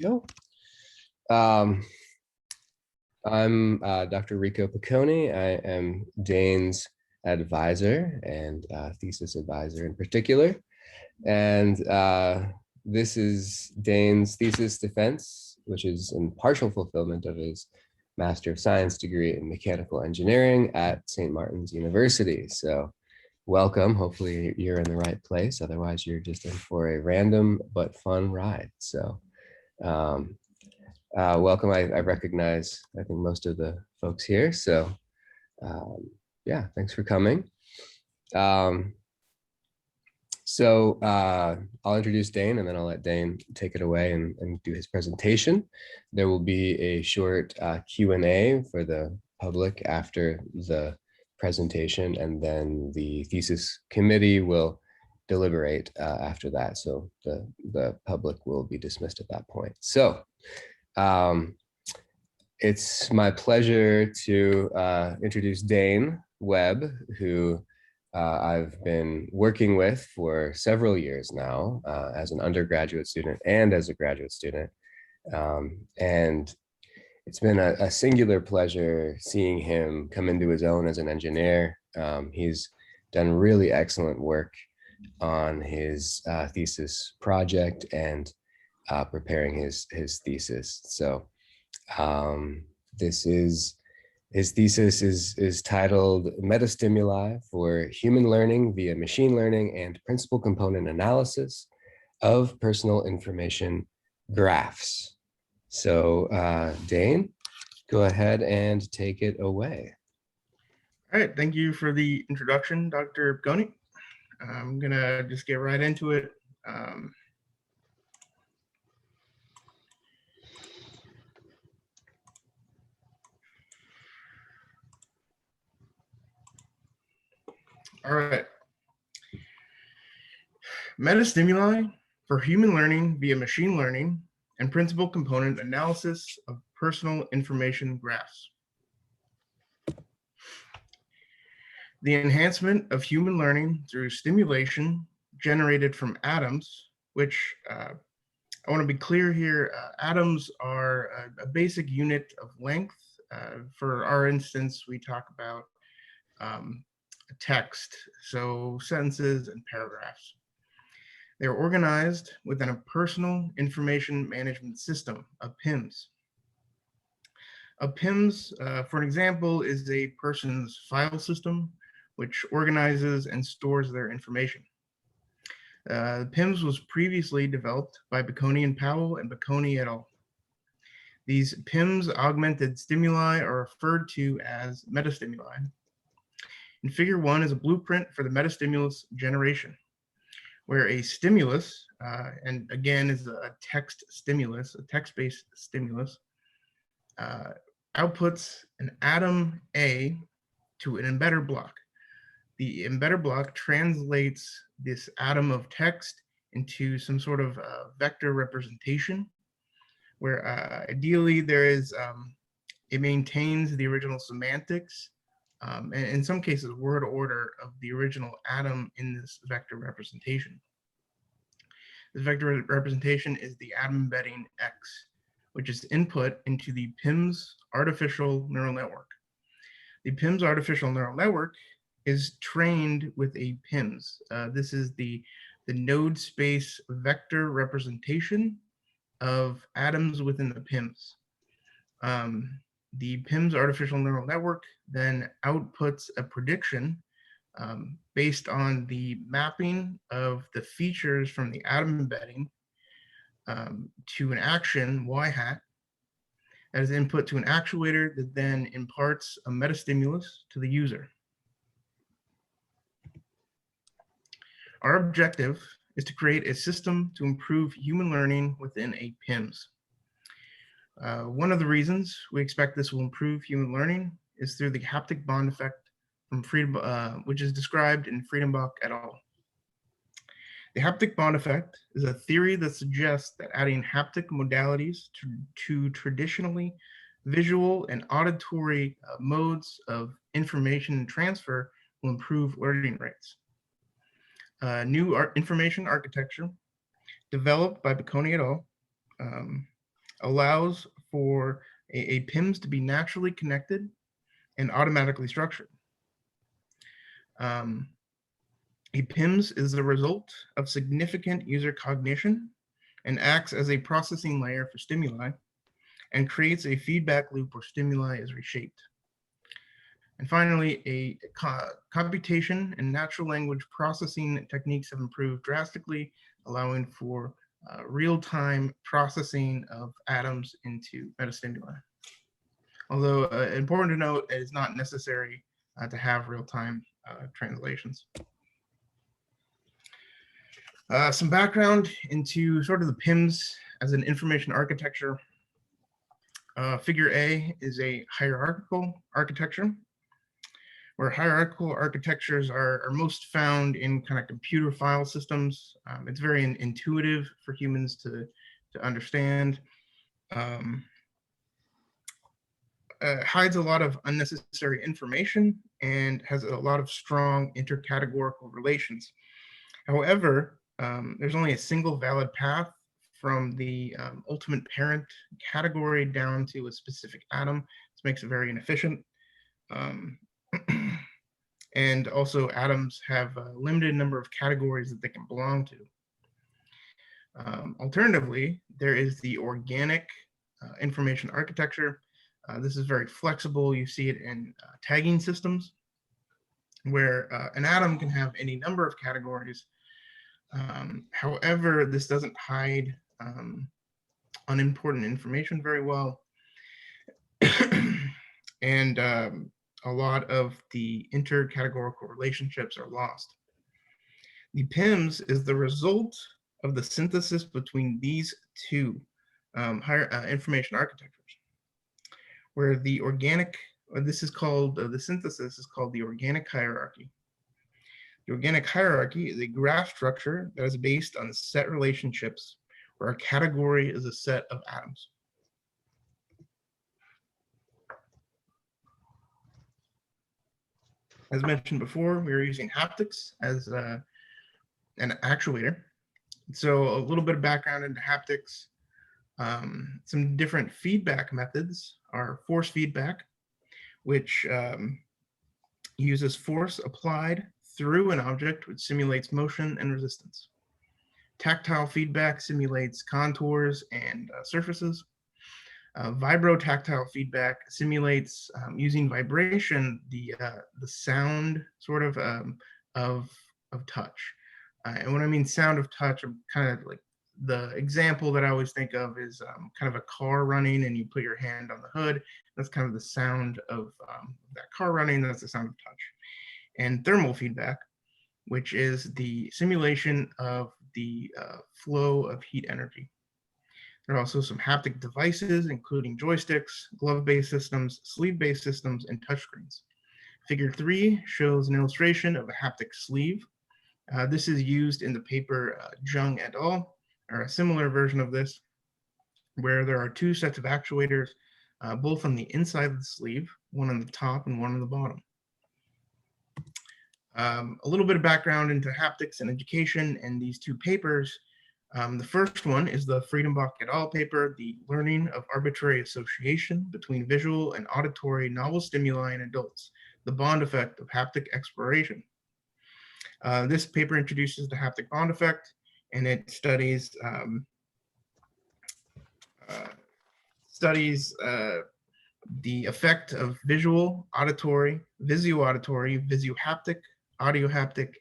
Go. I'm Dr. Rico Piccone. I am Dane's advisor and thesis advisor in particular. And this is Dane's thesis defense, which is in partial fulfillment of his Master of Science degree in mechanical engineering at St. Martin's University. So welcome. Hopefully you're in the right place. Otherwise, you're just in for a random but fun ride. So welcome. I recognize, I think, most of the folks here. So yeah, thanks for coming. I'll introduce Dane and then I'll let Dane take it away and do his presentation. There will be a short Q&A for the public after the presentation, and then the thesis committee will deliberate after that. So the public will be dismissed at that point. So it's my pleasure to introduce Dane Webb, who I've been working with for several years now as an undergraduate student and as a graduate student. And it's been a singular pleasure seeing him come into his own as an engineer. He's done really excellent work on his thesis project and preparing his thesis. So his thesis is titled Metastimuli for Human Learning via Machine Learning and Principal Component Analysis of Personal Information Graphs. So Dane, go ahead and take it away. All right, thank you for the introduction, Dr. Piccone. I'm gonna just get right into it. All right. Metastimuli for human learning via machine learning and principal component analysis of personal information graphs. The enhancement of human learning through stimulation generated from atoms, which I want to be clear here, atoms are a basic unit of length. For our instance, we talk about text, so sentences and paragraphs. They are organized within a personal information management system, a PIMS. A PIMS, for an example, is a person's file system, which organizes and stores their information. PIMS was previously developed by Piccone and Powell and Piccone et al. These PIMS augmented stimuli are referred to as metastimuli. In figure 1 is a blueprint for the metastimulus generation, where a stimulus, and again is a text stimulus, a text-based stimulus, outputs an atom A to an embedder block. The embedder block translates this atom of text into some sort of vector representation, where ideally there is, it maintains the original semantics, and in some cases, word order of the original atom in this vector representation. This vector representation is the atom embedding X, which is input into the PIMS artificial neural network. The PIMS artificial neural network is trained with a PIMS. This is the node space vector representation of atoms within the PIMS. The PIMS artificial neural network then outputs a prediction based on the mapping of the features from the atom embedding to an action, y hat, that is input to an actuator that then imparts a metastimulus to the user. Our objective is to create a system to improve human learning within a PIMS. One of the reasons we expect this will improve human learning is through the haptic bond effect from which is described in Friedenbach et al. The haptic bond effect is a theory that suggests that adding haptic modalities to traditionally visual and auditory modes of information transfer will improve learning rates. New information architecture developed by Piccone et al. allows for a PIMS to be naturally connected and automatically structured. A PIMS is the result of significant user cognition and acts as a processing layer for stimuli and creates a feedback loop where stimuli is reshaped. And finally, computation and natural language processing techniques have improved drastically, allowing for real-time processing of atoms into metastimuli. Although important to note, it is not necessary to have real-time translations. Some background into sort of the PIMS as an information architecture. Figure A is a hierarchical architecture, where hierarchical architectures are most found in kind of computer file systems. It's very intuitive for humans to understand. Hides a lot of unnecessary information and has a lot of strong intercategorical relations. However, there's only a single valid path from the ultimate parent category down to a specific atom. This makes it very inefficient. And also atoms have a limited number of categories that they can belong to. Alternatively, there is the organic information architecture. This is very flexible. You see it in tagging systems, where an atom can have any number of categories. However, this doesn't hide unimportant information very well. And a lot of the intercategorical relationships are lost. The PIMS is the result of the synthesis between these two information architectures, where the organic, this is called, the synthesis is called the organic hierarchy. The organic hierarchy is a graph structure that is based on set relationships, where a category is a set of atoms. As mentioned before, we are using haptics as an actuator. So a little bit of background into haptics. Some different feedback methods are force feedback, which uses force applied through an object, which simulates motion and resistance. Tactile feedback simulates contours and surfaces. Vibrotactile feedback simulates using vibration the sound sort of touch. And when I mean sound of touch, I'm kind of like, the example that I always think of is kind of a car running and you put your hand on the hood. That's kind of the sound of that car running. That's the sound of touch. And thermal feedback, which is the simulation of the flow of heat energy. There are also some haptic devices, including joysticks, glove-based systems, sleeve-based systems, and touchscreens. Figure 3 shows an illustration of a haptic sleeve. This is used in the paper Jung et al., or a similar version of this, where there are two sets of actuators, both on the inside of the sleeve, one on the top and one on the bottom. A little bit of background into haptics and education and these two papers. The first one is the Friedenbach et al. Paper, The Learning of Arbitrary Association Between Visual and Auditory Novel Stimuli in Adults, the Bond Effect of Haptic Exploration. This paper introduces the haptic bond effect, and it studies the effect of visual, auditory, visio-auditory, visio-haptic, audio-haptic,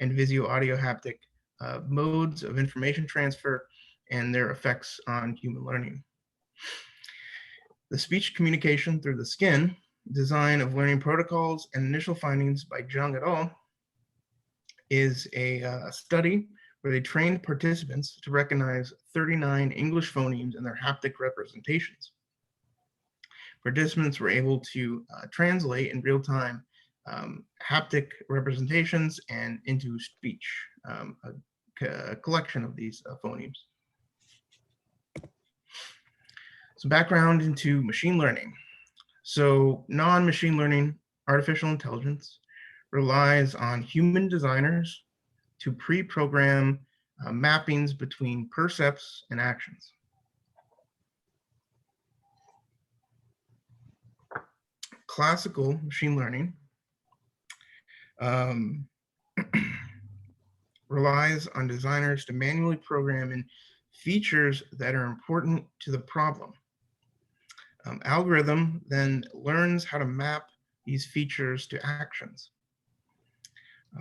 and visio-audio-haptic modes of information transfer and their effects on human learning. The speech communication through the skin, design of learning protocols, and initial findings by Jung et al. Is a study where they trained participants to recognize 39 English phonemes and their haptic representations. Participants were able to translate in real time haptic representations and into speech, a collection of these phonemes. Some background into machine learning. So non-machine learning artificial intelligence relies on human designers to pre-program mappings between percepts and actions. classical machine learning relies on designers to manually program in features that are important to the problem. Algorithm then learns how to map these features to actions.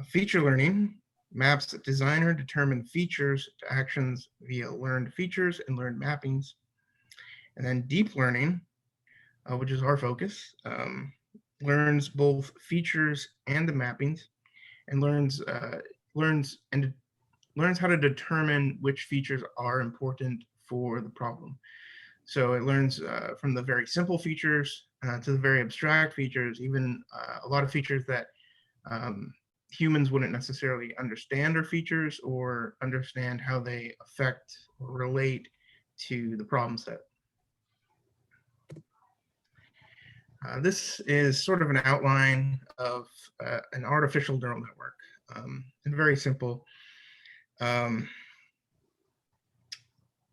Feature learning maps designer determined features to actions via learned features and learned mappings. And then deep learning, which is our focus, learns both features and the mappings, and learns how to determine which features are important for the problem. So it learns from the very simple features to the very abstract features, even a lot of features that humans wouldn't necessarily understand are features or understand how they affect or relate to the problem set. This is sort of an outline of an artificial neural network, and very simple.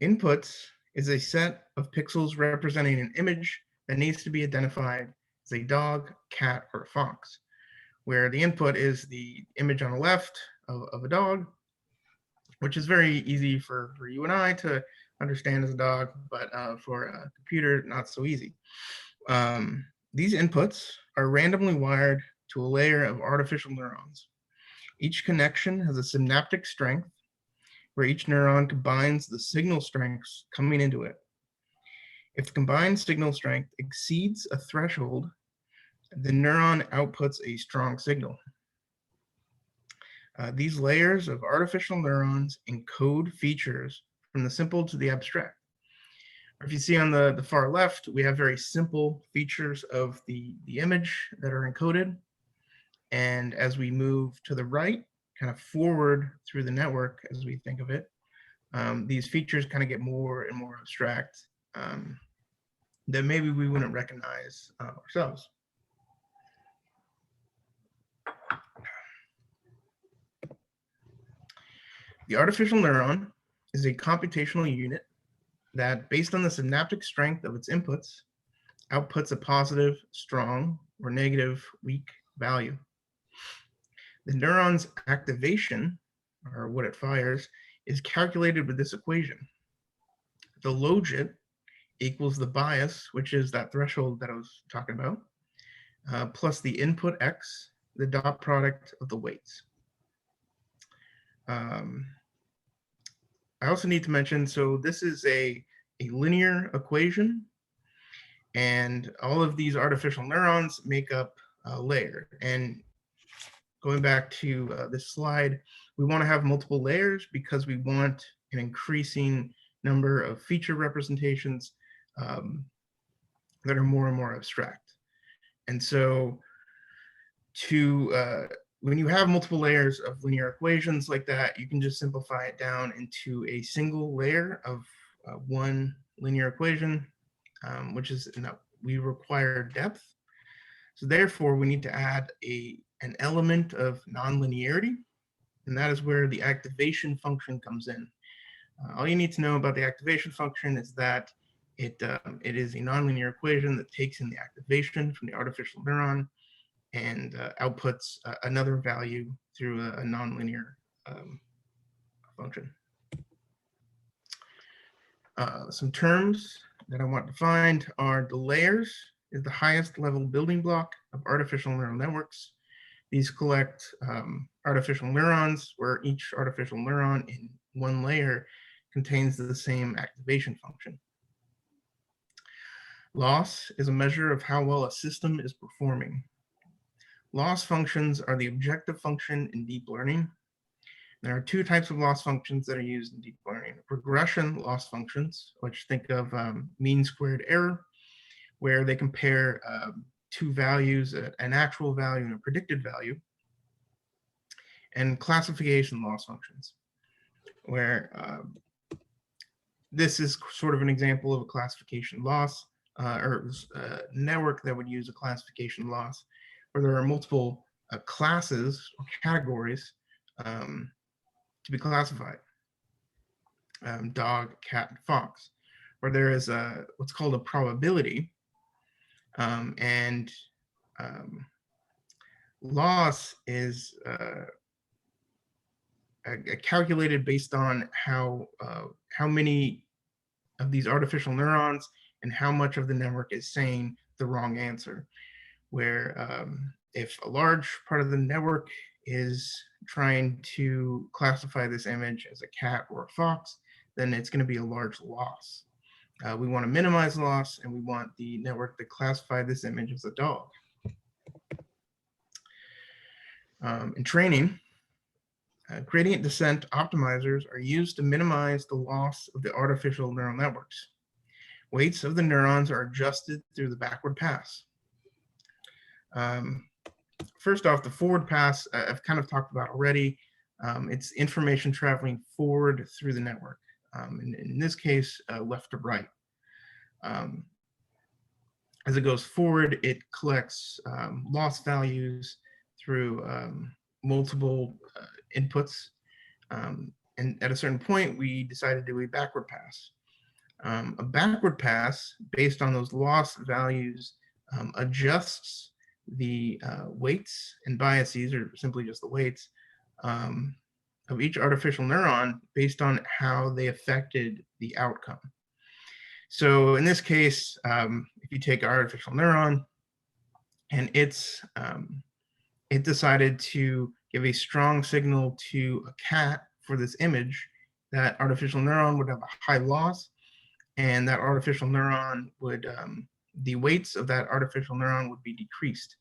Inputs is a set of pixels representing an image that needs to be identified as a dog, cat, or a fox, where the input is the image on the left of a dog, which is very easy for you and I to understand as a dog, but for a computer, not so easy. These inputs are randomly wired to a layer of artificial neurons. Each connection has a synaptic strength where each neuron combines the signal strengths coming into it. If the combined signal strength exceeds a threshold, the neuron outputs a strong signal. These layers of artificial neurons encode features from the simple to the abstract. If you see on the far left, we have very simple features of the image that are encoded. And as we move to the right, kind of forward through the network, as we think of it, these features kind of get more and more abstract that maybe we wouldn't recognize ourselves. The artificial neuron is a computational unit that, based on the synaptic strength of its inputs, outputs a positive, strong, or negative, weak value. The neuron's activation, or what it fires, is calculated with this equation. The logit equals the bias, which is that threshold that I was talking about, plus the input x, the dot product of the weights. I also need to mention, so this is a linear equation, and all of these artificial neurons make up a layer. And going back to this slide, we want to have multiple layers because we want an increasing number of feature representations that are more and more abstract. And so when you have multiple layers of linear equations like that, you can just simplify it down into a single layer of one linear equation, which is we require depth. So therefore, we need to add an element of nonlinearity, and that is where the activation function comes in. All you need to know about the activation function is that it is a nonlinear equation that takes in the activation from the artificial neuron and outputs another value through a nonlinear function. Some terms that I want to find are the layers is the highest level building block of artificial neural networks. These collect artificial neurons where each artificial neuron in one layer contains the same activation function. Loss is a measure of how well a system is performing. Loss functions are the objective function in deep learning. There are two types of loss functions that are used in deep learning. Regression loss functions, which think of mean squared error, where they compare two values, an actual value and a predicted value. And classification loss functions, where this is sort of an example of a classification loss or a network that would use a classification loss, where there are multiple classes or categories to be classified. Dog, cat, and fox, where there is what's called a probability. And loss is calculated based on how many of these artificial neurons and how much of the network is saying the wrong answer. Where if a large part of the network is trying to classify this image as a cat or a fox, then it's going to be a large loss. We want to minimize loss, and we want the network to classify this image as a dog. In training, gradient descent optimizers are used to minimize the loss of the artificial neural networks. Weights of the neurons are adjusted through the backward pass. First off, the forward pass, I've kind of talked about already. It's information traveling forward through the network. In this case, left to right. As it goes forward, it collects loss values through multiple inputs. And at a certain point, we decided to do a backward pass. A backward pass, based on those loss values, adjusts the weights and biases, or simply just the weights, of each artificial neuron based on how they affected the outcome. So in this case, if you take an artificial neuron and it decided to give a strong signal to a cat for this image, that artificial neuron would have a high loss, and that artificial neuron would, the weights of that artificial neuron would be decreased.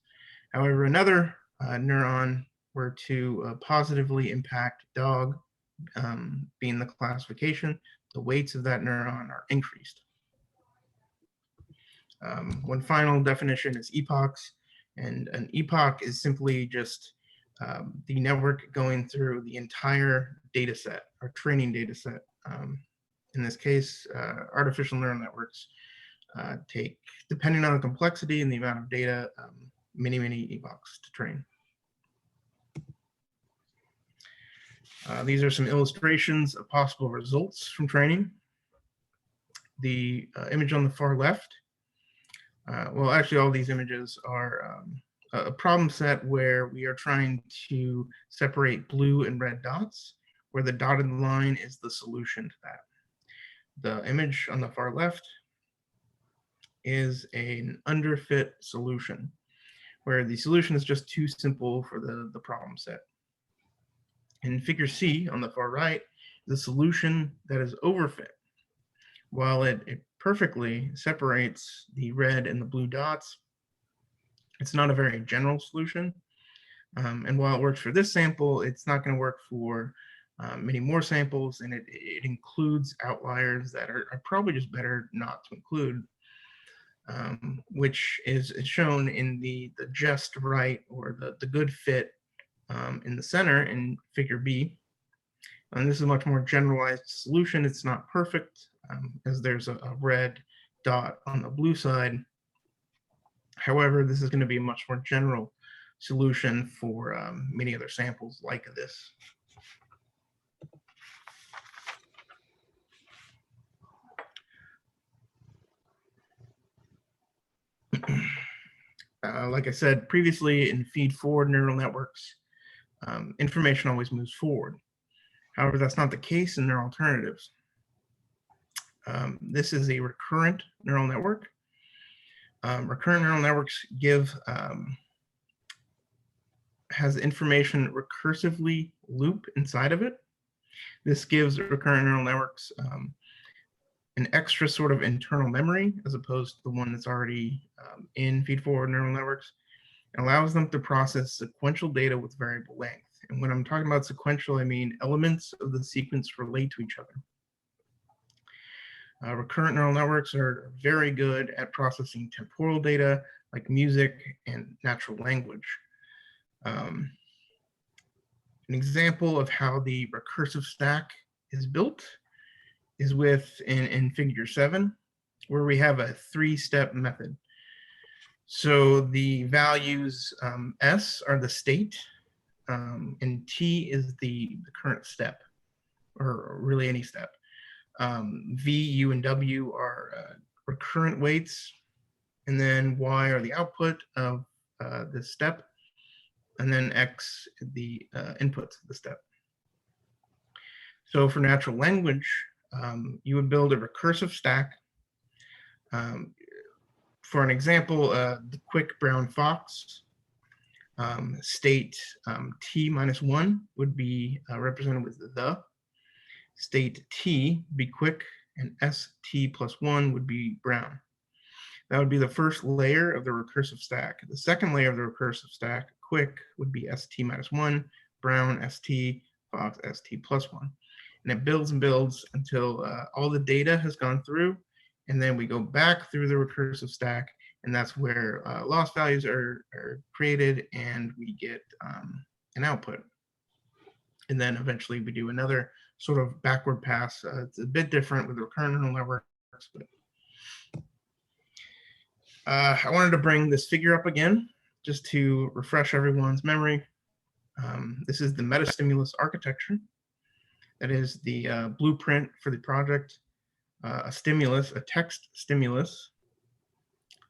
However, another neuron were to positively impact dog, being the classification, the weights of that neuron are increased. One final definition is epochs, and an epoch is simply just the network going through the entire data set, or training data set. In this case, artificial neural networks take, depending on the complexity and the amount of data, many epochs to train. These are some illustrations of possible results from training. The image on the far left, well, actually all these images are a problem set where we are trying to separate blue and red dots, where the dotted line is the solution to that. The image on the far left is an underfit solution, where the solution is just too simple for the problem set. In figure C on the far right, the solution that is overfit. While it perfectly separates the red and the blue dots, it's not a very general solution. And while it works for this sample, it's not going to work for many more samples, and it includes outliers that are probably just better not to include, which is shown in the just right, or the good fit in the center in figure B. And this is a much more generalized solution. It's not perfect, as there's a red dot on the blue side. However, this is going to be a much more general solution for many other samples like this. Like I said previously, in feed-forward neural networks, information always moves forward. However, that's not the case in neural alternatives. This is a recurrent neural network. Recurrent neural networks has information recursively loop inside of it. This gives recurrent neural networks an extra sort of internal memory, as opposed to the one that's already in feed-forward neural networks. It allows them to process sequential data with variable length. And when I'm talking about sequential, I mean elements of the sequence relate to each other. Recurrent neural networks are very good at processing temporal data like music and natural language. An example of how the recursive stack is built is in figure 7, where we have a 3-step method. So the values S are the state, and T is the current step, or really any step. V, U, and W are recurrent weights, and then Y are the output of this step, and then X the inputs of the step. So for natural language, you would build a recursive stack. For an example, the quick brown fox, state t minus 1 would be represented with the. State t would be quick, and st plus 1 would be brown. That would be the first layer of the recursive stack. The second layer of the recursive stack, quick, would be st minus 1, brown, st, fox, st plus 1. And it builds and builds until all the data has gone through, and then we go back through the recursive stack, and that's where loss values are created, and we get an output. And then eventually we do another sort of backward pass. It's a bit different with recurrent neural networks, but I wanted to bring this figure up again just to refresh everyone's memory. This is the Metastimulus architecture. That is the blueprint for the project. A stimulus, a text stimulus,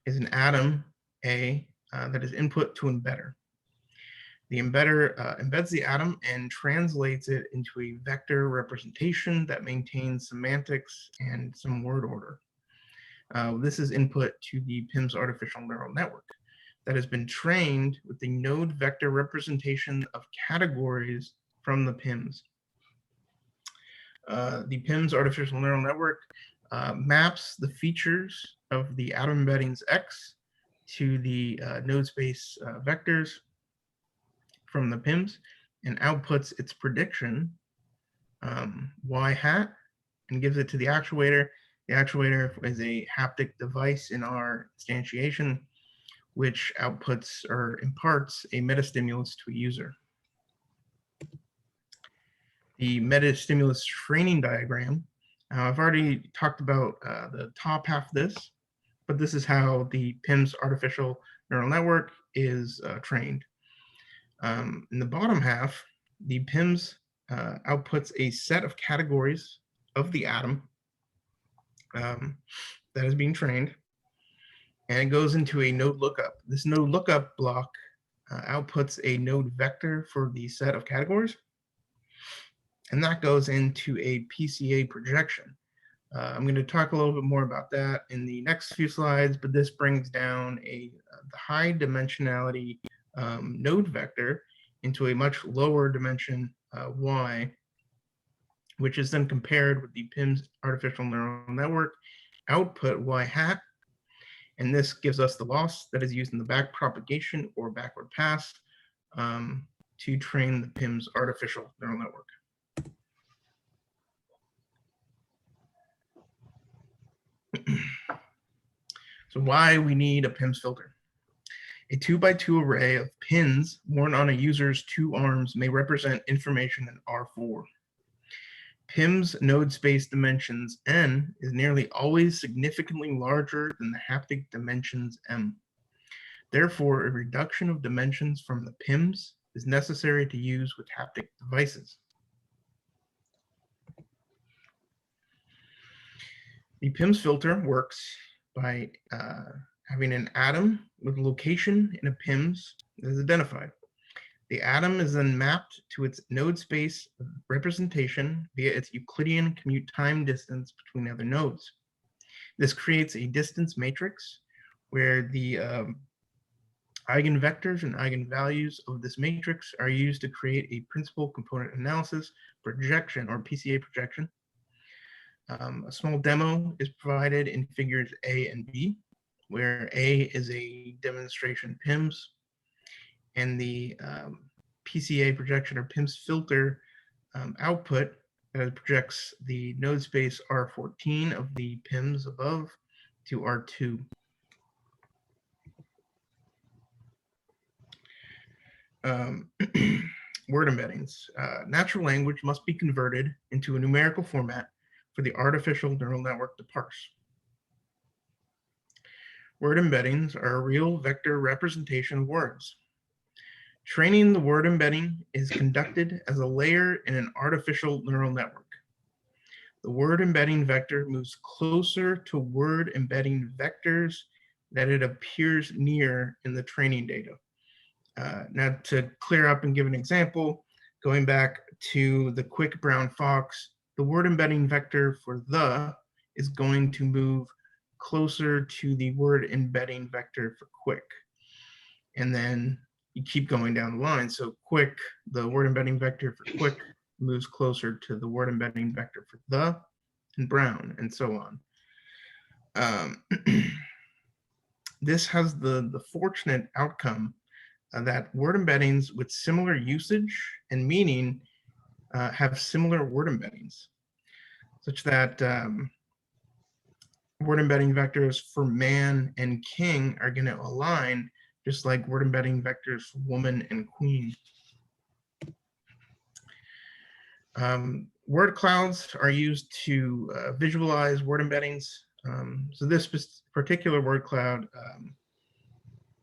is an atom, A, that is input to embedder. The embedder embeds the atom and translates it into a vector representation that maintains semantics and some word order. This is input to the PIMS artificial neural network that has been trained with the node vector representation of categories from the PIMS. The PIMS artificial neural network maps the features of the atom embeddings X to the node space vectors from the PIMS and outputs its prediction y hat and gives it to the actuator. The actuator is a haptic device in our instantiation, which outputs or imparts a metastimulus to a user. The metastimulus training diagram, I've already talked about the top half of this, but this is how the PIMS artificial neural network is trained. In the bottom half, the PIMS outputs a set of categories of the atom that is being trained, and it goes into a node lookup. This node lookup block outputs a node vector for the set of categories, and that goes into a PCA projection. I'm going to talk a little bit more about that in the next few slides, but this brings down the high dimensionality node vector into a much lower dimension y, which is then compared with the PIMS artificial neural network output y hat, and this gives us the loss that is used in the back propagation or backward pass to train the PIMS artificial neural network. So why we need a PIMS filter? A 2x2 array of pins worn on a user's two arms may represent information in R4. PIMS node space dimensions n is nearly always significantly larger than the haptic dimensions m. Therefore, a reduction of dimensions from the PIMS is necessary to use with haptic devices. The PIMS filter works by having an atom with location in a PIMS that is identified. The atom is then mapped to its node space representation via its Euclidean commute time distance between other nodes. This creates a distance matrix where the eigenvectors and eigenvalues of this matrix are used to create a principal component analysis projection or PCA projection. A small demo is provided in figures A and B, where A is a demonstration PIMS, and the PCA projection or PIMS filter output projects the node space R14 of the PIMS above to R2. Word embeddings. Natural language must be converted into a numerical format for the artificial neural network to parse. Word embeddings are a real vector representation of words. Training the word embedding is conducted as a layer in an artificial neural network. The word embedding vector moves closer to word embedding vectors that it appears near in the training data. Now, to clear up and give an example, going back to the quick brown fox, the word embedding vector for the is going to move closer to the word embedding vector for quick. And then you keep going down the line. So quick, the word embedding vector for quick moves closer to the word embedding vector for the and brown, and so on. This has the fortunate outcome that word embeddings with similar usage and meaning have similar word embeddings, such that word embedding vectors for man and king are going to align, just like word embedding vectors for woman and queen. Word clouds are used to visualize word embeddings. So this particular word cloud,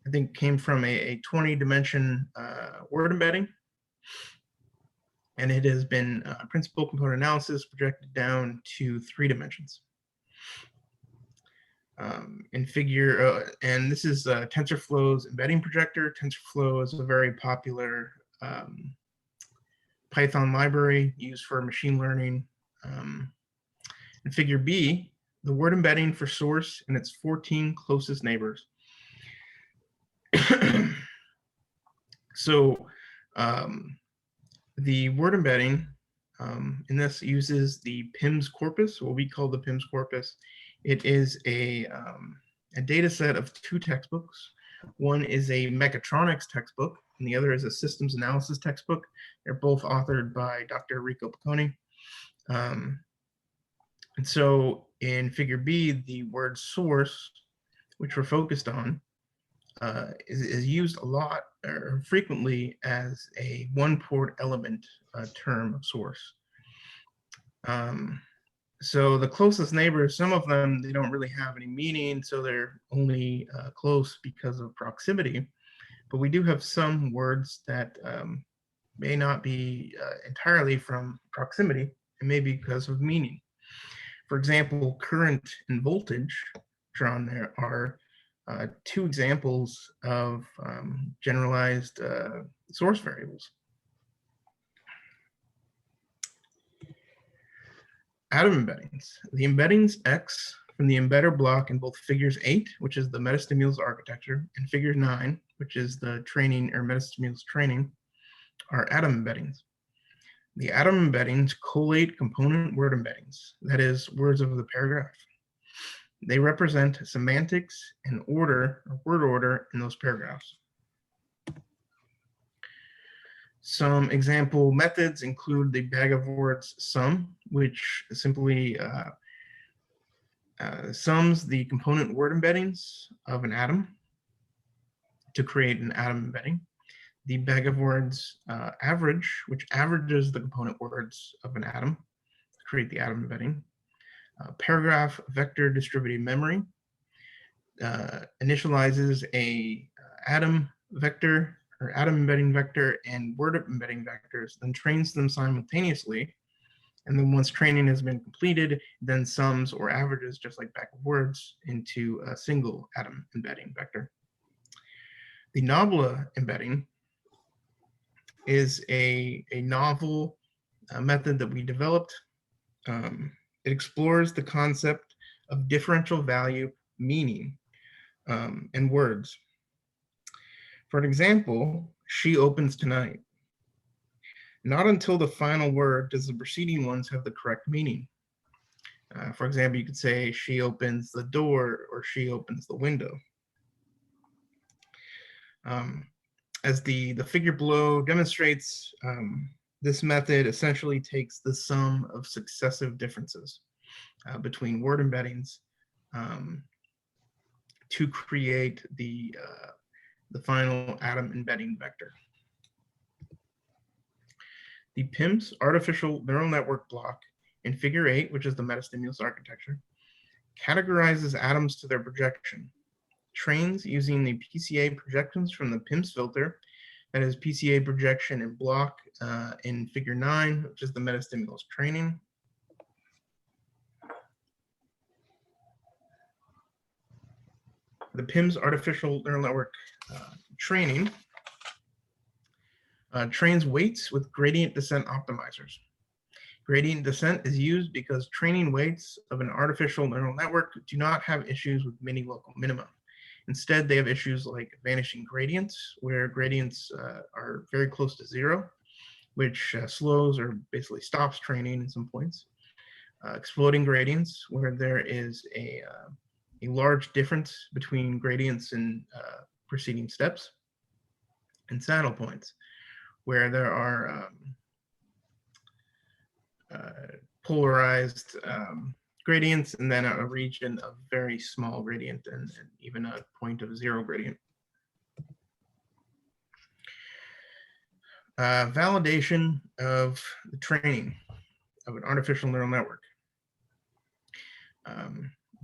I think, came from a 20-dimension word embedding, and it has been principal component analysis projected down to 3 dimensions. In figure, and this is TensorFlow's embedding projector. TensorFlow is a very popular Python library used for machine learning. In figure B, the word embedding for source and its 14 closest neighbors. So the word embedding in this uses the PIMS corpus, what we call the PIMS corpus. It is a data set of 2 textbooks. One is a mechatronics textbook, and the other is a systems analysis textbook. They're both authored by Dr. Rico Piccone. And so in figure B, the word source, which we're focused on, is used a lot or frequently as a one-port element term of source. So the closest neighbors, some of them, they don't really have any meaning, so they're only close because of proximity. But we do have some words that may not be entirely from proximity, and maybe because of meaning. For example, current and voltage drawn there are 2 examples of generalized source variables. Atom embeddings. The embeddings X from the embedder block in both figures 8, which is the Metastimulus architecture, and figure 9, which is the training or Metastimulus training, are atom embeddings. The atom embeddings collate component word embeddings, that is, words of the paragraph. They represent semantics and order, or word order, in those paragraphs. Some example methods include the bag of words sum, which simply sums the component word embeddings of an atom to create an atom embedding. The bag of words average, which averages the component words of an atom to create the atom embedding. Paragraph vector distributed memory initializes a atom vector or atom embedding vector and word embedding vectors, then trains them simultaneously. And then once training has been completed, then sums or averages, just like bag of words, into a single atom embedding vector. The nobla embedding is a novel method that we developed. It explores the concept of differential value meaning in words. For an example, she opens tonight. Not until the final word does the preceding ones have the correct meaning. For example, you could say she opens the door or she opens the window. As the figure below demonstrates, this method essentially takes the sum of successive differences between word embeddings to create the final atom embedding vector. The PIMS artificial neural network block in figure 8, which is the Metastimulus architecture, categorizes atoms to their projection, trains using the PCA projections from the PIMS filter, that is PCA projection and block in figure 9, which is the Metastimulus training. the PIMS artificial neural network training trains weights with gradient descent optimizers. Gradient descent is used because training weights of an artificial neural network do not have issues with many local minima. Instead, they have issues like vanishing gradients, where gradients are very close to zero, which slows or basically stops training in some points. Exploding gradients, where there is a large difference between gradients in preceding steps. And saddle points, where there are polarized gradients and then a region of very small gradient and even a point of zero gradient. Validation of the training of an artificial neural network.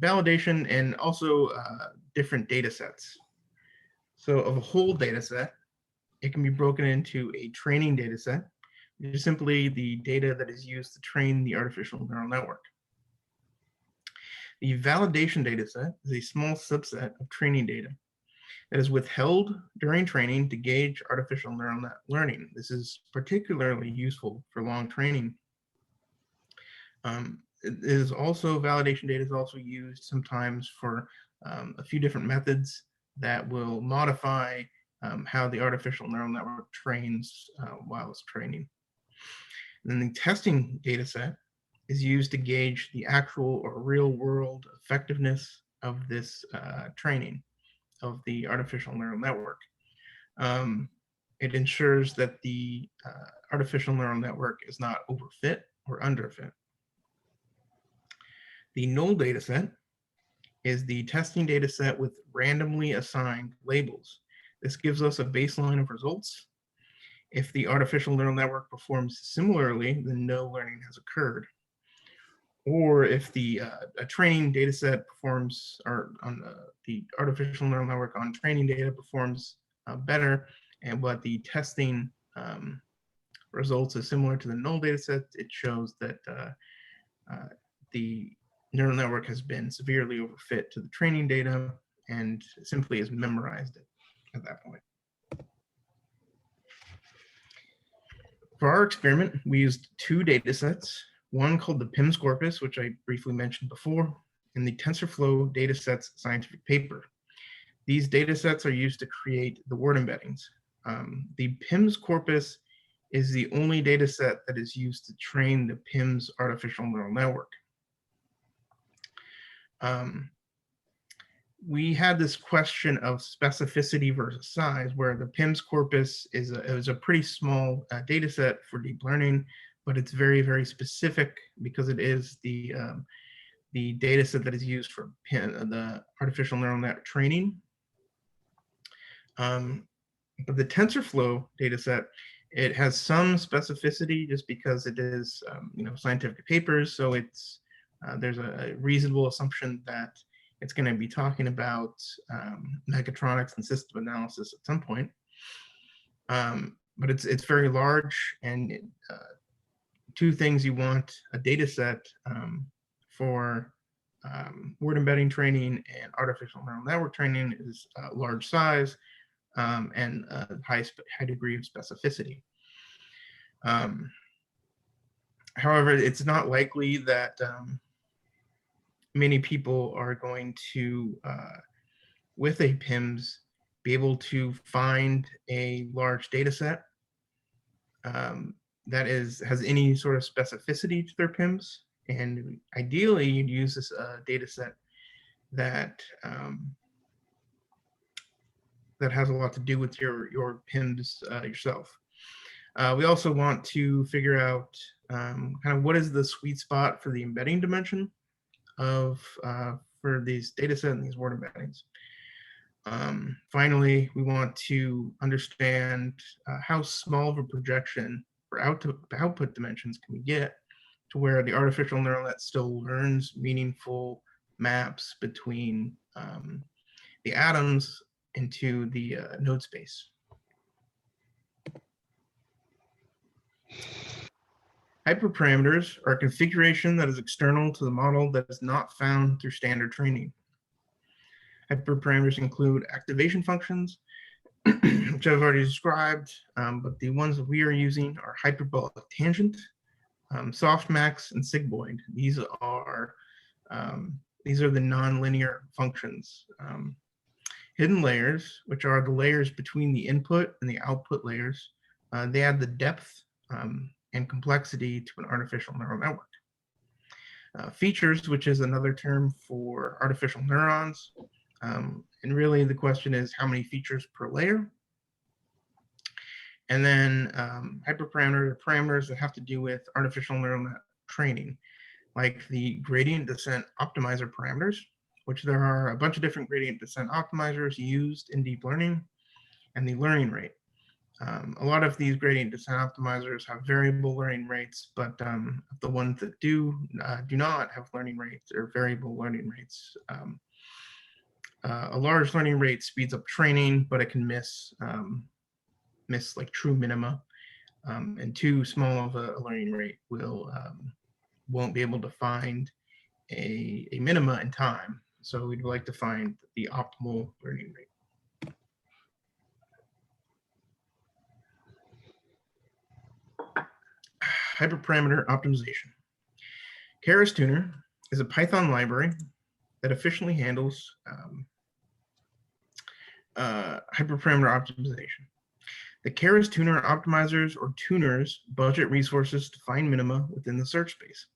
Validation and also different data sets. So of a whole data set, it can be broken into a training data set, which is simply the data that is used to train the artificial neural network. The validation data set is a small subset of training data that is withheld during training to gauge artificial neural net learning. This is particularly useful for long training. Validation data is also used sometimes for a few different methods that will modify how the artificial neural network trains while it's training. And then the testing data set is used to gauge the actual or real world effectiveness of this training of the artificial neural network. It ensures that the artificial neural network is not overfit or underfit. The null data set is the testing data set with randomly assigned labels. This gives us a baseline of results. If the artificial neural network performs similarly, then no learning has occurred. Or if the a training data set performs, or on the artificial neural network on training data performs better, and but the testing results is similar to the null data set, it shows that the neural network has been severely overfit to the training data and simply has memorized it at that point. For our experiment, we used two data sets, one called the PIMS corpus, which I briefly mentioned before, and the TensorFlow datasets scientific paper. These datasets are used to create the word embeddings. The PIMS corpus is the only dataset that is used to train the PIMS artificial neural network. We had this question of specificity versus size, where the PIMS corpus is a pretty small data set for deep learning, but it's very, very specific because it is the data set that is used for the artificial neural net training. But the TensorFlow data set, it has some specificity just because it is scientific papers, so it's there's a reasonable assumption that it's going to be talking about mechatronics and system analysis at some point. But it's very large, and two things you want a data set for word embedding training and artificial neural network training is large size and a high degree of specificity. However, it's not likely that many people are going to, with a PIMS, be able to find a large data set that has any sort of specificity to their PIMS. And ideally, you'd use this data set that that has a lot to do with your PIMS yourself. We also want to figure out kind of what is the sweet spot for the embedding dimension of for these data set and these word embeddings. Finally, we want to understand how small of a projection for output dimensions can we get to where the artificial neural net still learns meaningful maps between the atoms into the node space. Hyperparameters are a configuration that is external to the model that is not found through standard training. Hyperparameters include activation functions, which I've already described, but the ones that we are using are hyperbolic tangent, softmax, and sigmoid. These are the nonlinear functions. Hidden layers, which are the layers between the input and the output layers, they add the depth and complexity to an artificial neural network. Features, which is another term for artificial neurons. And really the question is how many features per layer? And then hyperparameters, parameters that have to do with artificial neural net training, like the gradient descent optimizer parameters, which there are a bunch of different gradient descent optimizers used in deep learning, and the learning rate. A lot of these gradient descent optimizers have variable learning rates, but the ones that do not have learning rates or variable learning rates, a large learning rate speeds up training, but it can miss like true minima, and too small of a learning rate won't be able to find a minima in time. So we'd like to find the optimal learning rate. Hyperparameter optimization. Keras Tuner is a Python library that efficiently handles hyperparameter optimization. The Keras Tuner optimizers or tuners budget resources to find minima within the search space.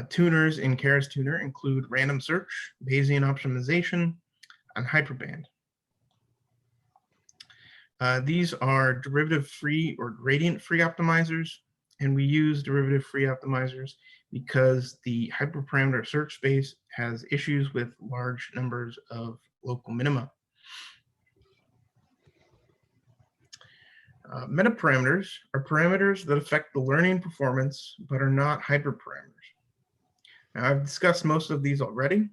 Tuners in Keras Tuner include random search, Bayesian optimization, and hyperband. These are derivative-free or gradient-free optimizers, and we use derivative-free optimizers because the hyperparameter search space has issues with large numbers of local minima. Metaparameters are parameters that affect the learning performance but are not hyperparameters. Now, I've discussed most of these already.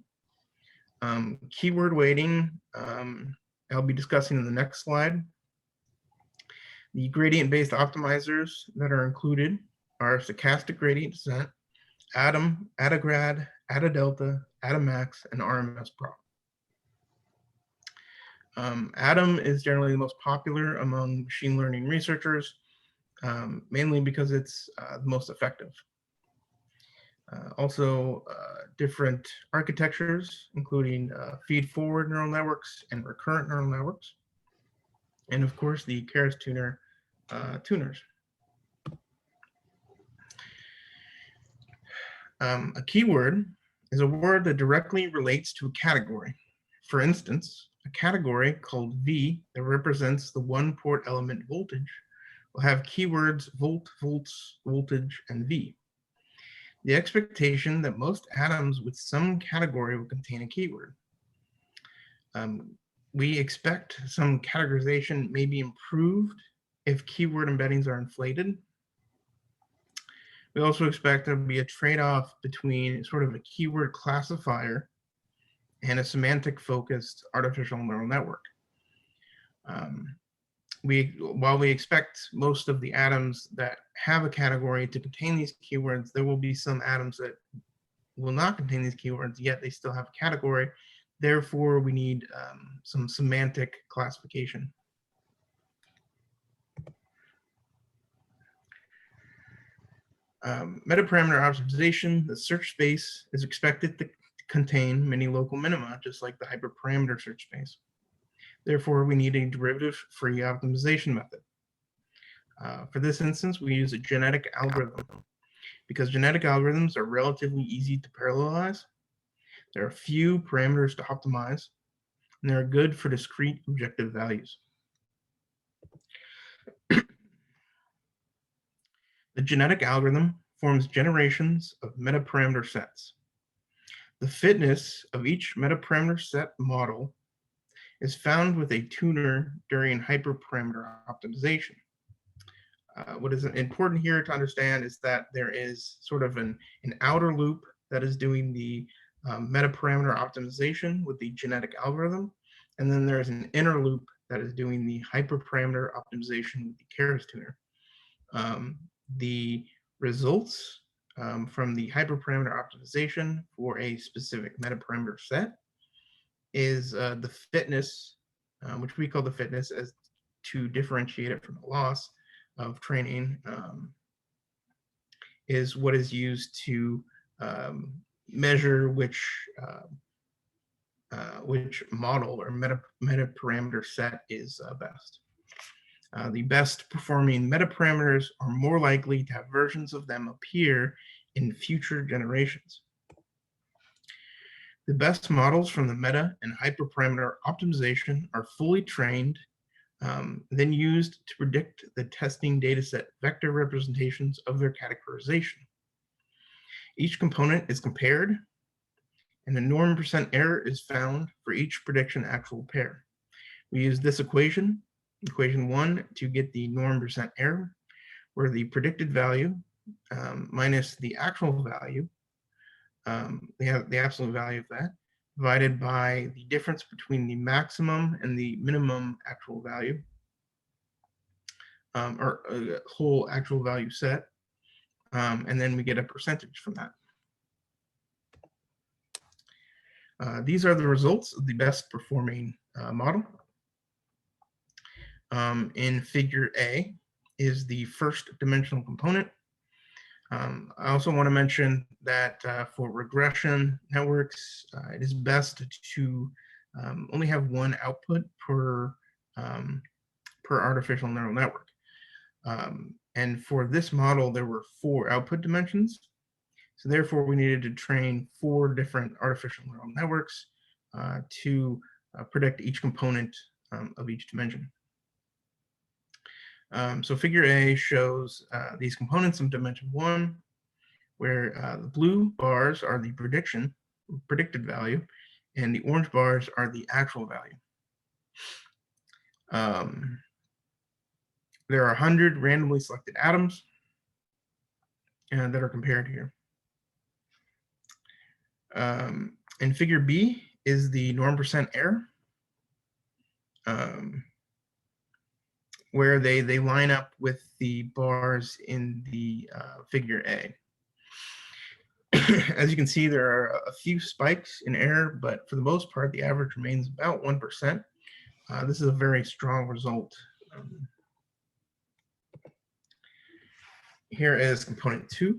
Keyword weighting, I'll be discussing in the next slide. The gradient-based optimizers that are included are stochastic gradient descent, ADAM, AdaGrad, AdaDelta, AdaMax, and RMS Pro. ADAM is generally the most popular among machine learning researchers, mainly because it's the most effective. Also, different architectures, including feed-forward neural networks and recurrent neural networks, and of course the Keras Tuner tuners. A keyword is a word that directly relates to a category. For instance, a category called V that represents the one-port element voltage will have keywords volt, volts, voltage, and V. The expectation that most atoms with some category will contain a keyword. We expect some categorization may be improved if keyword embeddings are inflated. We also expect there to be a trade-off between sort of a keyword classifier and a semantic-focused artificial neural network. While we expect most of the atoms that have a category to contain these keywords, there will be some atoms that will not contain these keywords, yet they still have a category. Therefore, we need some semantic classification. Metaparameter optimization, the search space is expected to contain many local minima, just like the hyperparameter search space. Therefore, we need a derivative-free optimization method. For this instance, we use a genetic algorithm. Because genetic algorithms are relatively easy to parallelize, there are few parameters to optimize, and they're good for discrete objective values. The genetic algorithm forms generations of metaparameter sets. The fitness of each metaparameter set model is found with a tuner during hyperparameter optimization. What is important here to understand is that there is sort of an outer loop that is doing the metaparameter optimization with the genetic algorithm, and then there's an inner loop that is doing the hyperparameter optimization with the Keras tuner. The results from the hyperparameter optimization for a specific metaparameter set is the fitness, which we call the fitness as to differentiate it from the loss of training, is what is used to measure which model or meta-parameter set is best. The best performing meta-parameters are more likely to have versions of them appear in future generations. The best models from the meta and hyperparameter optimization are fully trained, then used to predict the testing dataset vector representations of their categorization. Each component is compared, and a norm percent error is found for each prediction actual pair. We use this equation 1, to get the norm percent error, where the predicted value minus the actual value, the absolute value of that, divided by the difference between the maximum and the minimum actual value, or a whole actual value set, and then we get a percentage from that. These are the results of the best performing model. In figure A is the first dimensional component. I also want to mention that for regression networks, it is best to only have one output per artificial neural network. And for this model, there were 4 output dimensions. So therefore, we needed to train 4 different artificial neural networks to predict each component of each dimension. So figure A shows these components of dimension 1, where the blue bars are the predicted value, and the orange bars are the actual value. There are 100 randomly selected atoms that are compared here. In figure B is the norm percent error, where they line up with the bars in the figure A. As you can see, there are a few spikes in error, but for the most part, the average remains about 1%. This is a very strong result. Here is component 2,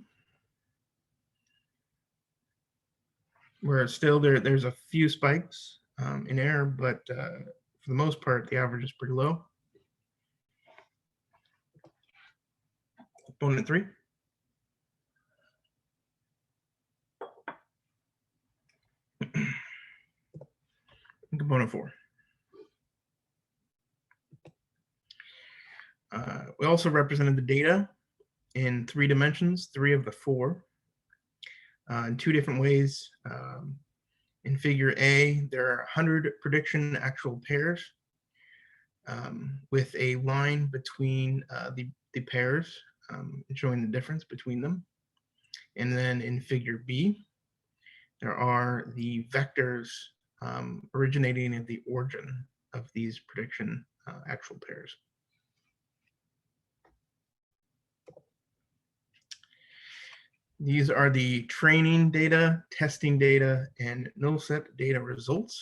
where still there's a few spikes in error, but for the most part, the average is pretty low. Component 3. Component 4. We also represented the data in 3 dimensions, 3 of the 4, in 2 different ways. In figure A, there are 100 prediction actual pairs with a line between the pairs showing the difference between them. And then in figure B, there are the vectors originating at the origin of these prediction actual pairs. These are the training data, testing data, and null set data results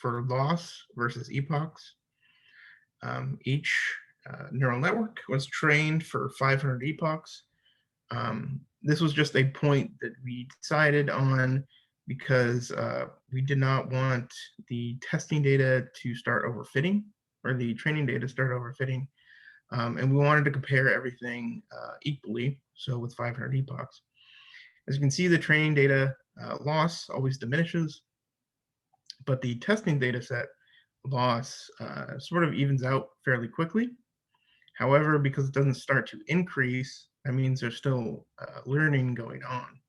for loss versus epochs. Each neural network was trained for 500 epochs. This was just a point that we decided on because we did not want the testing data to start overfitting, or the training data to start overfitting. And we wanted to compare everything equally, so with 500 epochs. As you can see, the training data loss always diminishes, but the testing data set loss sort of evens out fairly quickly. However, because it doesn't start to increase, that means there's still learning going on.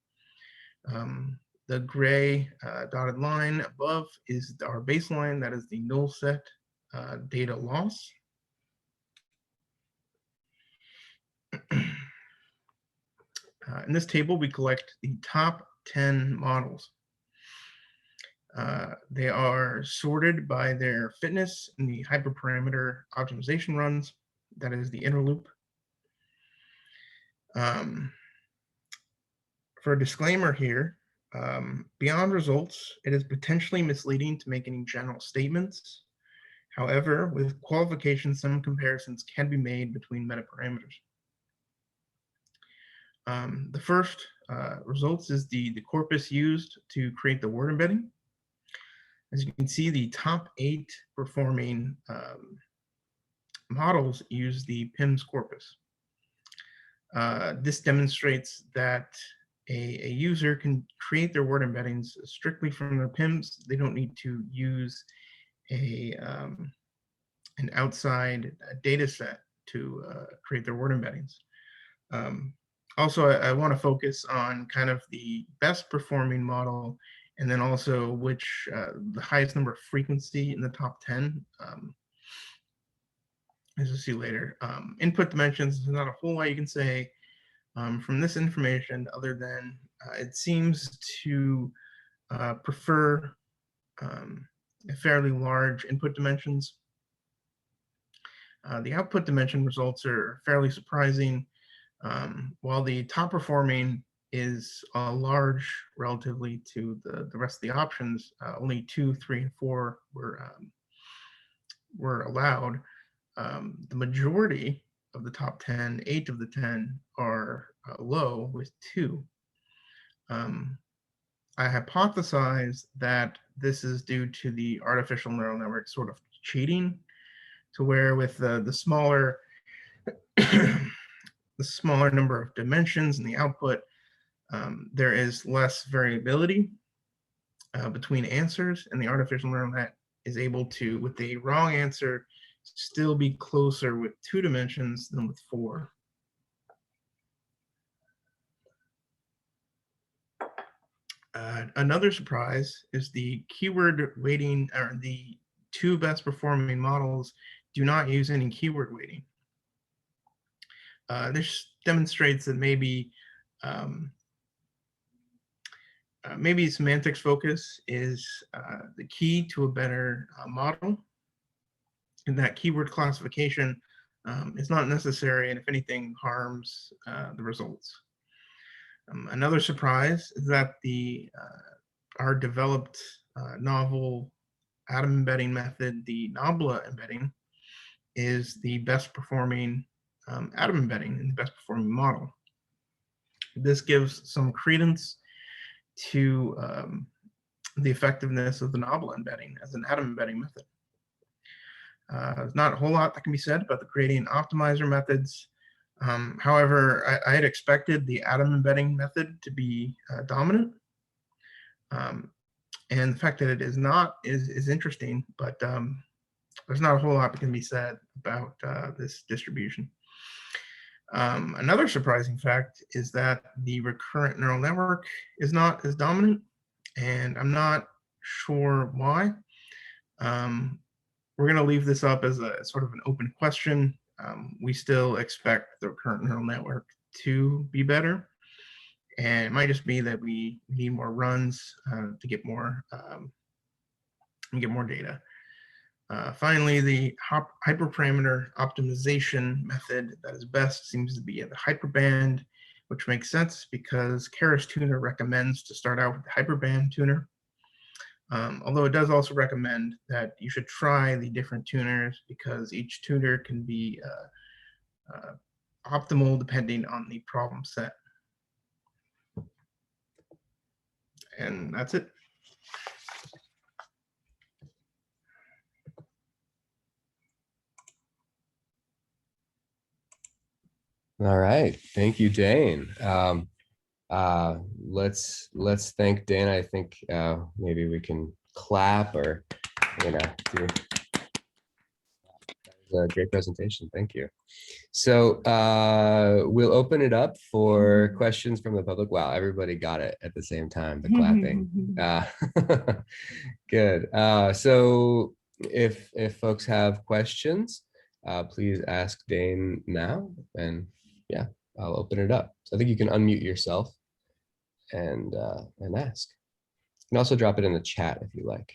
The gray dotted line above is our baseline, that is the null set data loss. In this table, we collect the top 10 models. They are sorted by their fitness in the hyperparameter optimization runs, that is the inner loop. For a disclaimer here, Beyond results, it is potentially misleading to make any general statements. However, with qualifications, some comparisons can be made between metaparameters. The first results is the corpus used to create the word embedding. As you can see, the top 8 performing models use the PIMS corpus. This demonstrates that a user can create their word embeddings strictly from their PIMS. They don't need to use an outside data set to create their word embeddings. Also, I want to focus on kind of the best performing model, and then also which the highest number of frequency in the top 10. As you'll see later. Input dimensions, there's not a whole lot you can say from this information other than it seems to prefer a fairly large input dimensions. The output dimension results are fairly surprising. While the top performing is large relatively to the rest of the options, only 2, 3, and 4 were allowed. The majority of the top 10, 8 of the 10 are low with 2. I hypothesize that this is due to the artificial neural network sort of cheating, to where with the smaller the smaller number of dimensions in the output, there is less variability between answers, and the artificial neural net is able to, with the wrong answer, still be closer with 2 dimensions than with 4. Another surprise is the keyword weighting, or the 2 best performing models do not use any keyword weighting. This demonstrates that maybe maybe semantics focus is the key to a better model, and that keyword classification is not necessary, and if anything, harms the results. Another surprise is that our developed novel atom embedding method, the nabla embedding, is the best performing atom embedding and the best performing model. This gives some credence to the effectiveness of the nabla embedding as an atom embedding method. There's not a whole lot that can be said about the gradient optimizer methods. However, I had expected the atom embedding method to be dominant. And the fact that it is not is interesting, but there's not a whole lot that can be said about this distribution. Another surprising fact is that the recurrent neural network is not as dominant, and I'm not sure why. We're going to leave this up as a sort of an open question. We still expect the recurrent neural network to be better, and it might just be that we need more runs to get more data. Finally, the hyperparameter optimization method that is best seems to be at the hyperband, which makes sense because Keras Tuner recommends to start out with the hyperband tuner. Although it does also recommend that you should try the different tuners because each tuner can be optimal depending on the problem set. And that's it. All right, thank you, Dane. Let's thank Dane. I think maybe we can clap or do. That was a great presentation. Thank you. So we'll open it up for questions from the public. Wow, everybody got it at the same time, the clapping. Good. So if folks have questions, please ask Dane now, and yeah, I'll open it up. So I think you can unmute yourself and ask. You can also drop it in the chat if you like.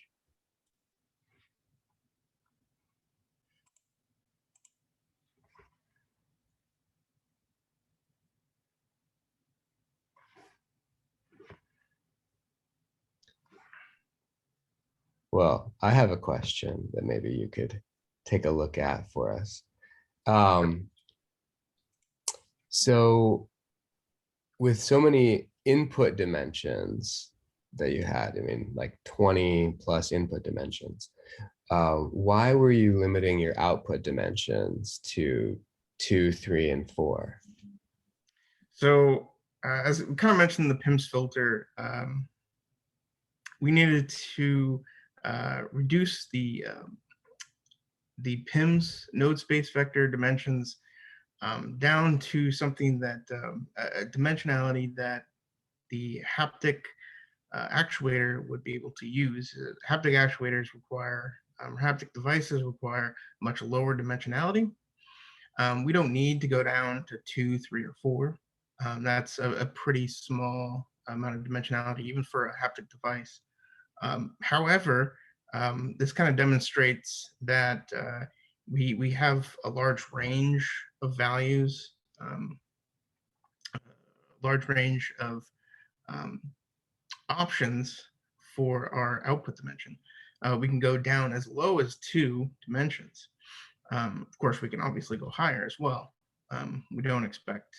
Well, I have a question that maybe you could take a look at for us. So with so many input dimensions that you had, I mean, like 20 plus input dimensions, why were you limiting your output dimensions to 2, 3, and 4? So as we kind of mentioned, the PIMS filter, we needed to reduce the PIMS node space vector dimensions down to something that a dimensionality that the haptic actuator would be able to use. Haptic actuators require, haptic devices require much lower dimensionality. We don't need to go down to 2, 3, or 4. That's a pretty small amount of dimensionality, even for a haptic device. However, this kind of demonstrates that we have a large range of values, large range of options for our output dimension. We can go down as low as 2 dimensions. Of course, we can obviously go higher as well. We don't expect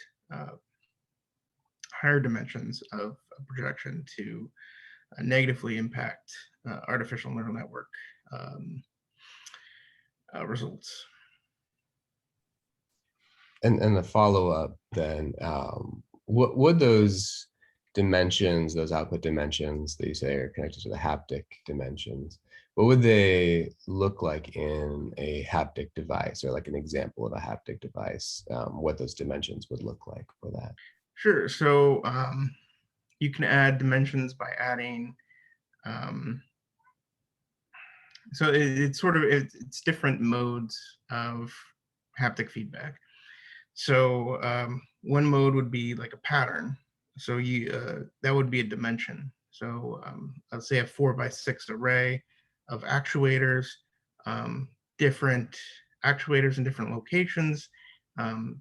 higher dimensions of projection to negatively impact artificial neural network results. And the follow-up then, what would those dimensions, those output dimensions that you say are connected to the haptic dimensions, what would they look like in a haptic device, or like an example of a haptic device, what those dimensions would look like for that? Sure. So you can add dimensions by adding, so it's sort of, it's different modes of haptic feedback. So one mode would be like a pattern. So you that would be a dimension. So let's say a 4x6 array of actuators, different actuators in different locations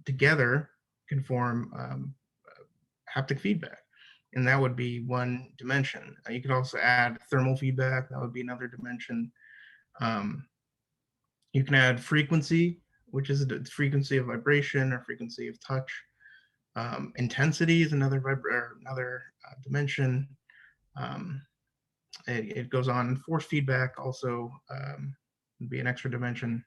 together can form haptic feedback. And that would be one dimension. You could also add thermal feedback. That would be another dimension. You can add frequency, which is the frequency of vibration or frequency of touch. Intensity is another dimension. It goes on. Force feedback also would be an extra dimension.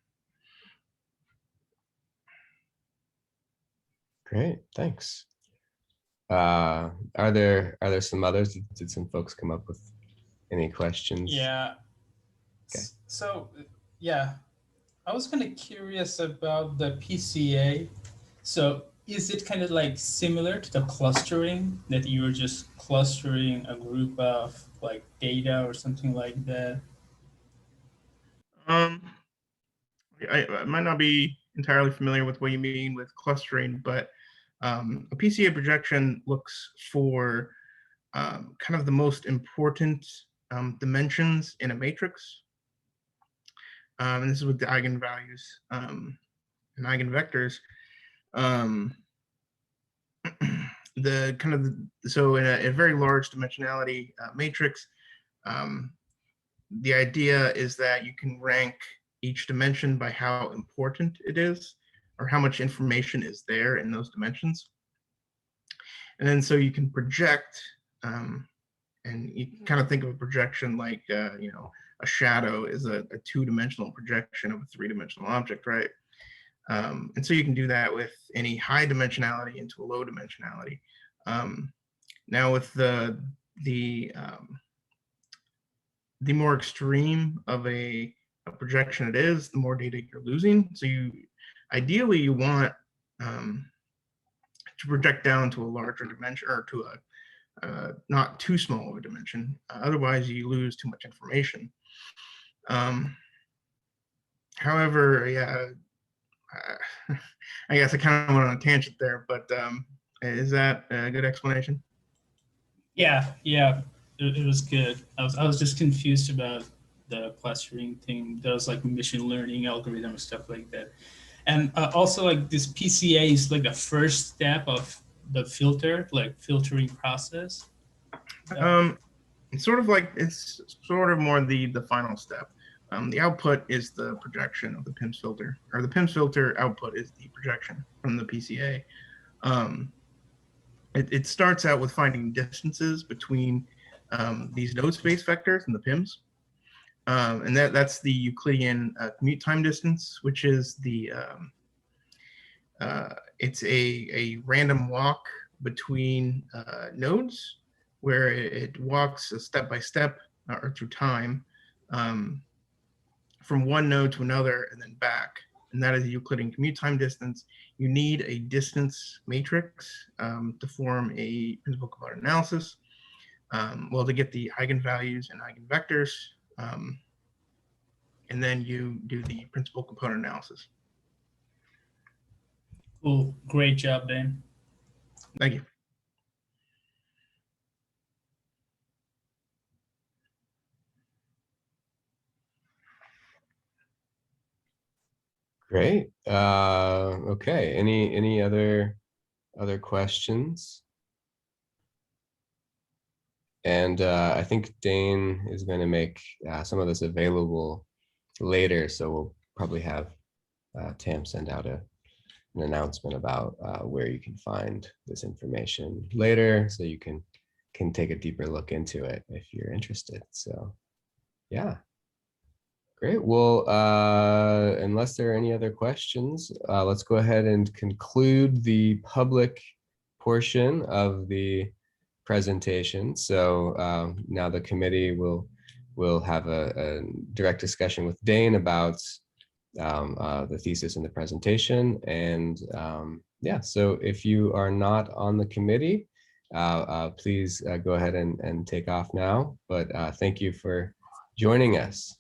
Great, thanks. Are there some others? Did some folks come up with any questions? Yeah. Okay. So yeah, I was kind of curious about the PCA. So is it kind of like similar to the clustering, that you're just clustering a group of like data or something like that? I might not be entirely familiar with what you mean with clustering, but a PCA projection looks for kind of the most important dimensions in a matrix. And this is with the eigenvalues and eigenvectors. The kind of so in a very large dimensionality matrix, the idea is that you can rank each dimension by how important it is, or how much information is there in those dimensions. And then so you can project, and you can kind of think of a projection like, you know, a shadow is a two-dimensional projection of a three-dimensional object, right? And so you can do that with any high dimensionality into a low dimensionality. Now with the more extreme of a projection it is, the more data you're losing. So you ideally you want to project down to a larger dimension, or to a not too small of a dimension. Otherwise, you lose too much information. However, yeah, I guess I kind of went on a tangent there, but is that a good explanation? Yeah, it was good. I was just confused about the clustering thing. There was like machine learning algorithm and stuff like that. And also like this PCA is like the first step of the filtering process. It's sort of like, it's sort of more the final step. The output is the projection of the PIMS filter, or the PIMS filter output is the projection from the PCA. It starts out with finding distances between these node space vectors and the PIMS. And that's the Euclidean commute time distance, which is the, it's a random walk between nodes where it walks step by step or through time from one node to another and then back. And that is a Euclidean commute time distance. You need a distance matrix to form a principal component analysis. Well, to get the eigenvalues and eigenvectors, and then you do the principal component analysis. Cool. Great job, Dane. Thank you. Great. Okay. Any other questions? And I think Dane is going to make some of this available later, so we'll probably have Tam send out an announcement about where you can find this information later, so you can take a deeper look into it if you're interested. So, yeah. Great. Well, unless there are any other questions, let's go ahead and conclude the public portion of the presentation. So now the committee will have a direct discussion with Dane about the thesis and the presentation. And yeah, so if you are not on the committee, please go ahead and take off now. But thank you for joining us.